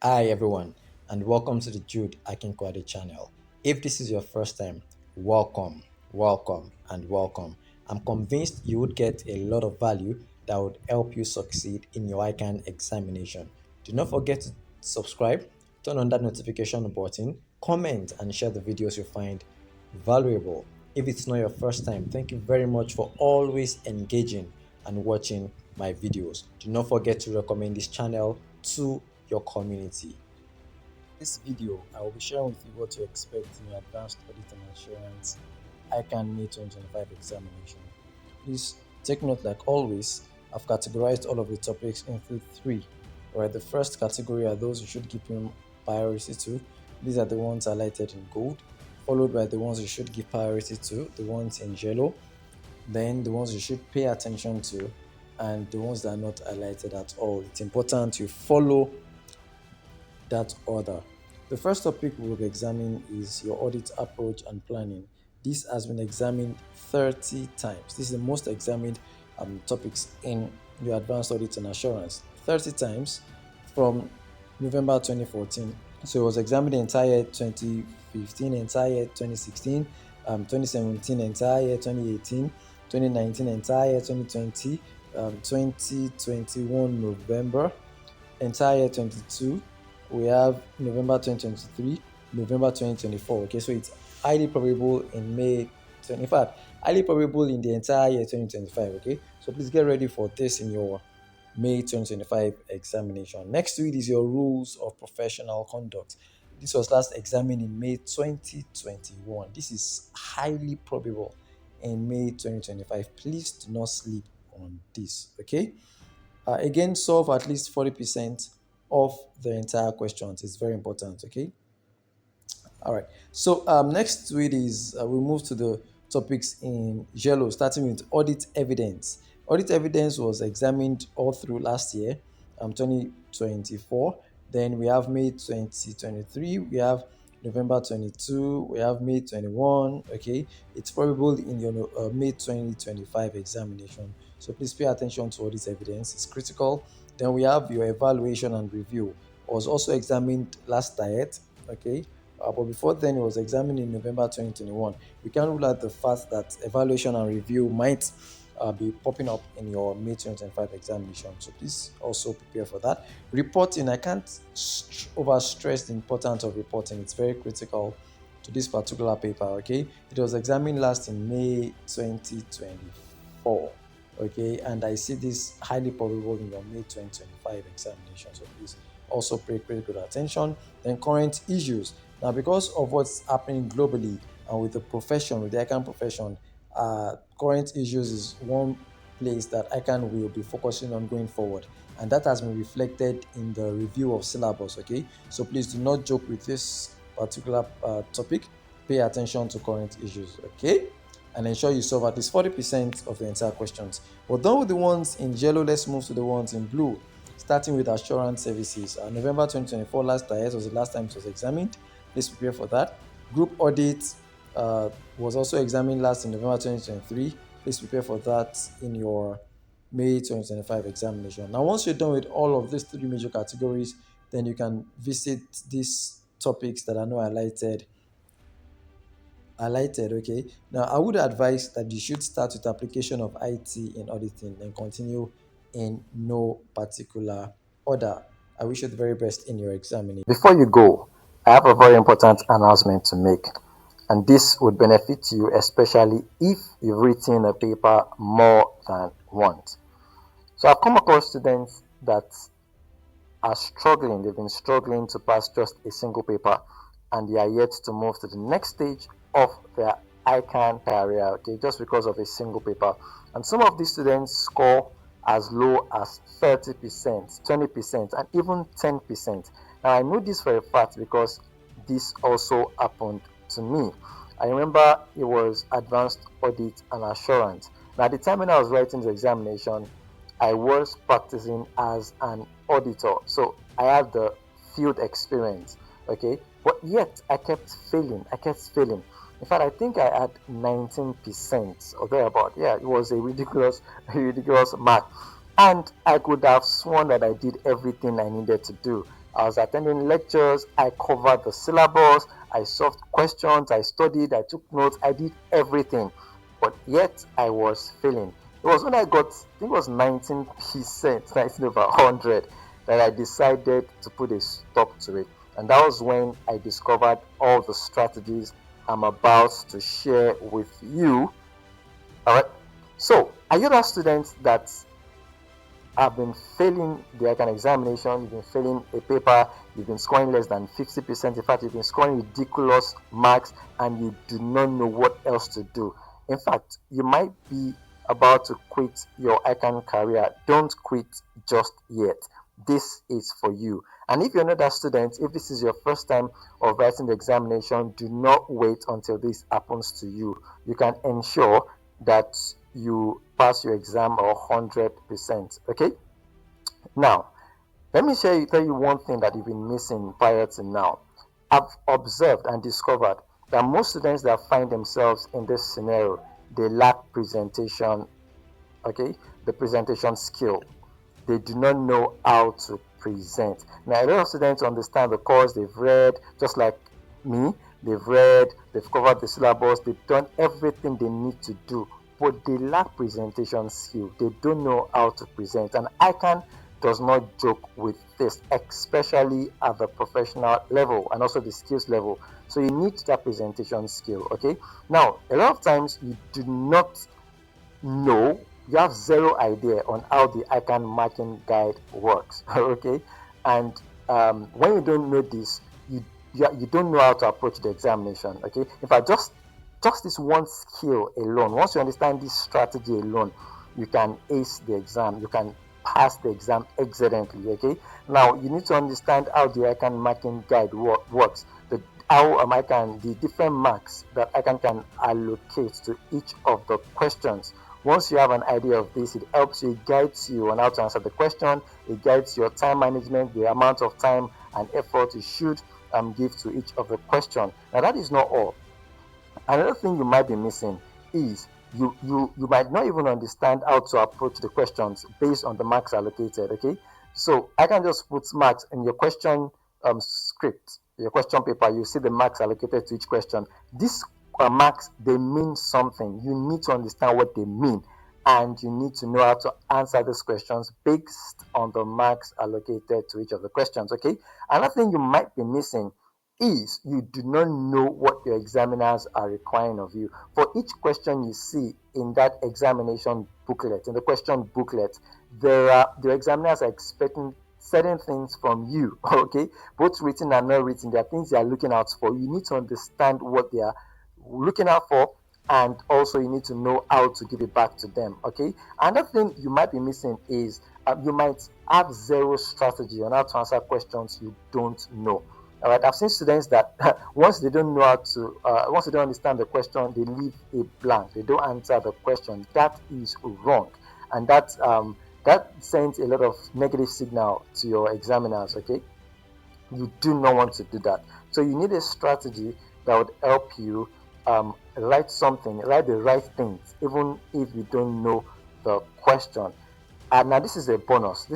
Hi everyone, and welcome to the Jude Akinkwade channel. If this is your first time, welcome. I'm convinced you would get a lot of value that would help you succeed in your ICAN examination. Do not forget to subscribe, turn on that notification button, comment, and share the videos you find valuable. If it's not your first time, thank you very much for always engaging and watching my videos. Do not forget to recommend this channel to your community. This video, I will be sharing with you what to expect in your Advanced Audit and Assurance ICAN May 2025 examination. Please take note, like always, I've categorized all of the topics into three. Right, the first category are those you should give priority to. These are the ones highlighted in gold, followed by the ones you should give priority to, the ones in yellow, then the ones you should pay attention to, and the ones that are not highlighted at all. It's important you follow that order. The first topic we'll be examining is your audit approach and planning. This has been examined 30 times. This is the most examined topics in your advanced audit and assurance. 30 times from November 2014. So it was examined the entire 2015, entire 2016, 2017, entire 2018, 2019, entire 2020, 2021 November, entire 22. We have November 2023, November 2024. Okay, so it's highly probable in May 25, highly probable in the entire year 2025. Okay, so please get ready for this in your May 2025 examination. Next to it is your rules of professional conduct. This was last examined in May 2021. This is highly probable in May 2025. Please do not sleep on this. Okay, again, solve at least 40% of the entire questions. It's very important. Okay, all right. So next to it is we move to the topics in yellow, starting with audit evidence. Audit evidence was examined all through last year, 2024. Then we have May 2023. We have November 22. We have May 21. Okay, it's probable in your May 2025 examination. So please pay attention to audit evidence. It's critical. Then we have your evaluation and review. Was also examined last diet. Okay, but before then, it was examined in November 2021. We can rule out the fact that evaluation and review might be popping up in your May 2025 examination. So please also prepare for that. Reporting, I can't overstress the importance of reporting. It's very critical to this particular paper. Okay, it was examined last in May 2024. Okay, and I see this highly probable in your May 2025 examination. So please also pay pretty good attention. Then current issues. Now, because of what's happening globally and with the profession, with the ICAN profession, current issues is one place that ICAN will be focusing on going forward. And that has been reflected in the review of syllabus, okay? So please do not joke with this particular topic. Pay attention to current issues, okay? And ensure you solve at least 40% of the entire questions. We're done with the ones in yellow. Let's move to the ones in blue, starting with assurance services. November 2024, last year was the last time it was examined. Please prepare for that. Group audit was also examined last in November 2023. Please prepare for that in your May 2025 examination. Now, once you're done with all of these three major categories, then you can visit these topics that are not highlighted. Okay, now I would advise that you should start with application of IT in auditing and continue in no particular order. I wish you the very best in your examination. Before you go, I have a very important announcement to make, and this would benefit you especially if you've written a paper more than once. So I've come across students that are struggling, they've been struggling to pass just a single paper, and they are yet to move to the next stage of their ICAN career, okay, just because of a single paper. And some of these students score as low as 30%, 20%, and even 10%. Now, I know this for a fact because this also happened to me. I remember it was Advanced Audit and Assurance. Now, at the time when I was writing the examination, I was practicing as an auditor, so I had the field experience, okay, but yet I kept failing. In fact, I think I had 19% or thereabout. Yeah, it was a ridiculous mark, and I could have sworn that I did everything I needed to do. I was attending lectures, I covered the syllabus, I solved questions, I studied, I took notes, I did everything. But yet I was failing. It was when I got, I think it was 19%, 19 over 100, that I decided to put a stop to it. And that was when I discovered all the strategies I'm about to share with you. All right. So, are you that student that have been failing the ICAN examination, you've been failing a paper, you've been scoring less than 50%, in fact, you've been scoring ridiculous marks and you do not know what else to do? In fact, you might be about to quit your ICAN career. Don't quit just yet. This is for you. And if you're not that student, if this is your first time of writing the examination, do not wait until this happens to you. You can ensure that you pass your exam 100%. Okay? Now, let me tell you one thing that you've been missing prior to now. I've observed and discovered that most students that find themselves in this scenario, they lack presentation, okay? The presentation skill. They do not know how to present. Now, a lot of students understand the course, they've read, just like me, they've read, they've covered the syllabus, they've done everything they need to do, but they lack presentation skill. They don't know how to present. And ICAN does not joke with this, especially at the professional level and also the skills level. So you need that presentation skill, okay? Now, a lot of times you do not know, you have zero idea on how the ICAN marking guide works, okay? And when you don't know this, you don't know how to approach the examination, okay? In fact, just this one skill alone, once you understand this strategy alone, you can ace the exam, you can pass the exam excellently, okay? Now, you need to understand how the ICAN marking guide works, how the different marks that ICAN can allocate to each of the questions. Once you have an idea of this, it helps you, it guides you on how to answer the question, it guides your time management, the amount of time and effort you should give to each of the questions. Now, that is not all. Another thing you might be missing is you might not even understand how to approach the questions based on the marks allocated, okay? So I can just put marks in your question script, your question paper. You see the marks allocated to each question. These marks, they mean something. You need to understand what they mean, and you need to know how to answer these questions based on the marks allocated to each of the questions, okay? Another thing you might be missing is you do not know what your examiners are requiring of you. For each question you see in that examination booklet, in the question booklet, the examiners are expecting certain things from you, okay? Both written and not written, there are things they are looking out for. You need to understand what they are looking out for, and also you need to know how to give it back to them, okay? Another thing you might be missing is you might have zero strategy on how to answer questions you don't know. All right, I've seen students that once they don't know how to, once they don't understand the question, they leave a blank. They don't answer the question. That is wrong, and that sends a lot of negative signal to your examiners. Okay, you do not want to do that. So you need a strategy that would help you write the right things, even if you don't know the question. And now this is a bonus.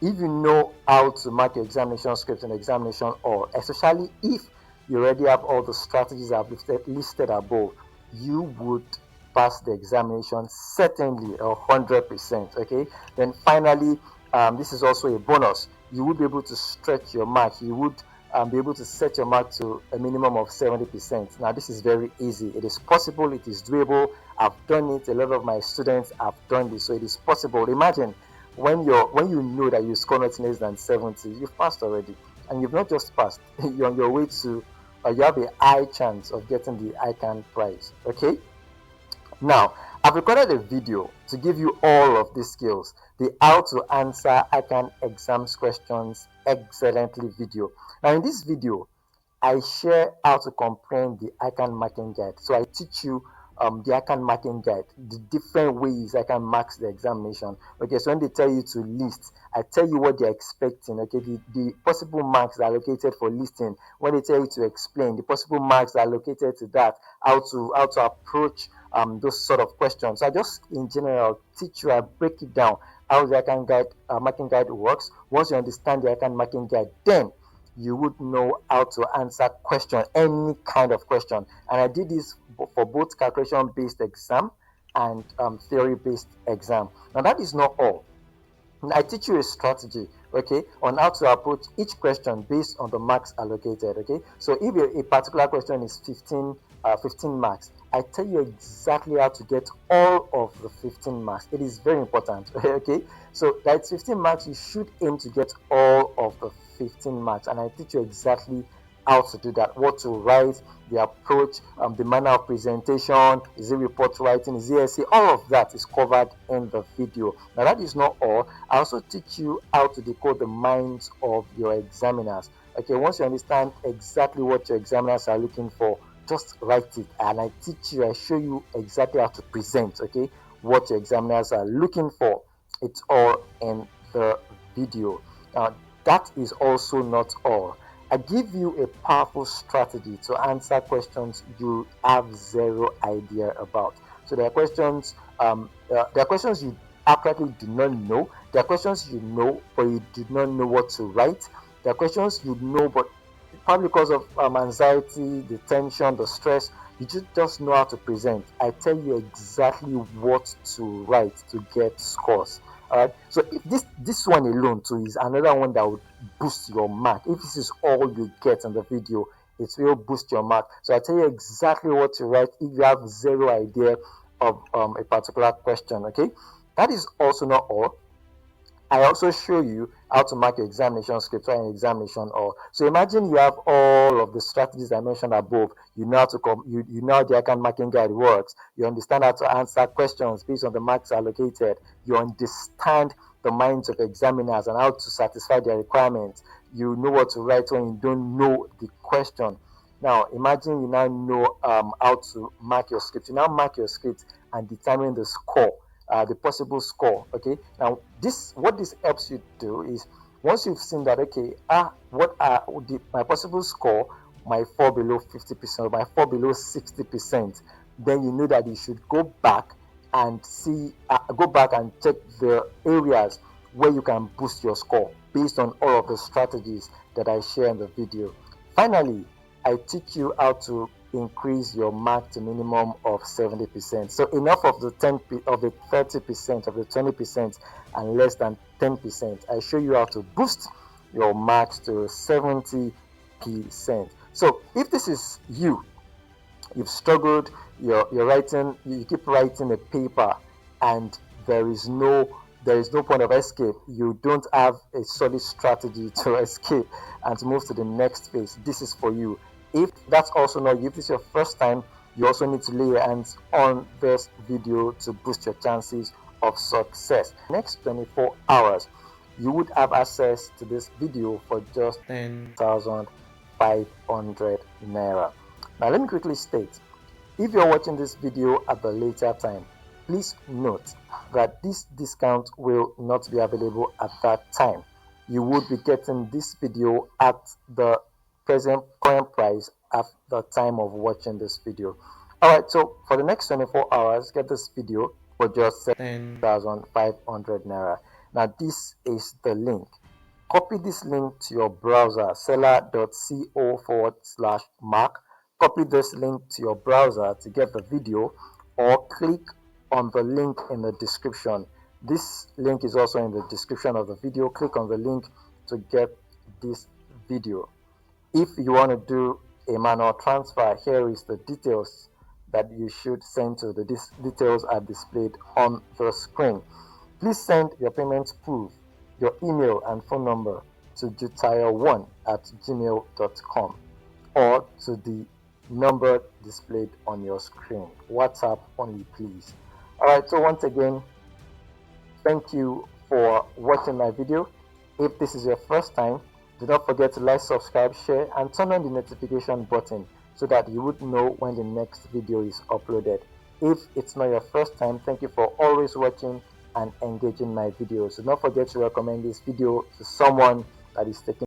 If you know how to mark your examination script and examination hall, especially if you already have all the strategies I've listed above, you would pass the examination certainly 100%. Okay. Then finally, this is also a bonus. You would be able to stretch your mark. You would be able to set your mark to a minimum of 70%. Now, this is very easy. It is possible. It is doable. I've done it. A lot of my students have done this, so it is possible. Imagine when you know that you score nothing less than 70, you've passed already, and you've not just passed. You're on your way to, you have a high chance of getting the ICAN prize. Okay. Now, I've recorded a video to give you all of these skills, the how to answer ICAN exams questions excellently video. Now, in this video, I share how to comprehend the ICAN marking guide. So I teach you the ICAN marking guide, the different ways ICAN marks the examination. Okay, so when they tell you to list, I tell you what they're expecting. Okay, the possible marks that are allocated for listing. When they tell you to explain, the possible marks that are allocated to that, how to approach those sort of questions. So I just in general teach you, I break it down, how the ICAN guide, marking guide works, once you understand the ICAN marking guide, then you would know how to answer question, any kind of question. And I did this for both calculation-based exam and theory-based exam. Now that is not all. I teach you a strategy, okay, on how to approach each question based on the marks allocated, okay. So if a particular question is 15 marks, I tell you exactly how to get all of the 15 marks. It is very important, okay. So that's 15 marks, you should aim to get all of the 15 marks, and I teach you exactly how to do that, what to write, the approach, the manner of presentation, is it report writing, is it essay, all of that is covered in the video. Now that is not all. I also teach you how to decode the minds of your examiners. Okay, once you understand exactly what your examiners are looking for, just write it, and I teach you, I show you exactly how to present, okay, what your examiners are looking for. It's all in the video. Now that is also not all. I give you a powerful strategy to answer questions you have zero idea about. So there are questions you apparently do not know. There are questions you know, but you do not know what to write. There are questions you know, but probably because of anxiety, the tension, the stress, you just know how to present. I tell you exactly what to write to get scores. All right. So if this one alone too is another one that would boost your mark. If this is all you get in the video, it will boost your mark. So I tell you exactly what to write if you have zero idea of a particular question. Okay. That is also not all. I also show you how to mark your examination script or an examination or. So imagine you have all of the strategies I mentioned above. You know how to you know how the ICAN marking guide works. You understand how to answer questions based on the marks allocated. You understand the minds of examiners and how to satisfy their requirements. You know what to write when you don't know the question. Now imagine you now know how to mark your script. You now mark your script and determine the score. The possible score. Okay, now what this helps you do is once you've seen that, okay, what are my possible score might fall below 50%, might fall below 60%, then you know that you should go back and check the areas where you can boost your score based on all of the strategies that I share in the video. Finally, I teach you how to increase your mark to minimum of 70%. So enough of the 30%, of the 20%, and less than 10%. I show you how to boost your marks to 70%. So if this is you've struggled, you're writing, you keep writing a paper, and there is no point of escape. You don't have a solid strategy to escape and to move to the next phase. This is for you. If that's also not you, if this is your first time, you also need to lay your hands on this video to boost your chances of success. Next 24 hours, you would have access to this video for just 10,500 naira. Now let me quickly state, if you're watching this video at the later time, please note that this discount will not be available at that time. You would be getting this video at the current price at the time of watching this video. Alright, so for the next 24 hours, get this video for just 10,500 naira. Now this is the link. Copy this link to your browser, seller.co/mark. Copy this link to your browser to get the video, or click on the link in the description. This link is also in the description of the video. Click on the link to get this video. If you want to do a manual transfer, here is the details that you should send to. The details are displayed on the screen. Please send your payment proof, your email and phone number to jutire1@gmail.com or to the number displayed on your screen. WhatsApp only, please. Alright, so once again, thank you for watching my video. If this is your first time, do not forget to like, subscribe, share, and turn on the notification button so that you would know when the next video is uploaded. If it's not your first time, thank you for always watching and engaging my videos. Do not forget to recommend this video to someone that is taking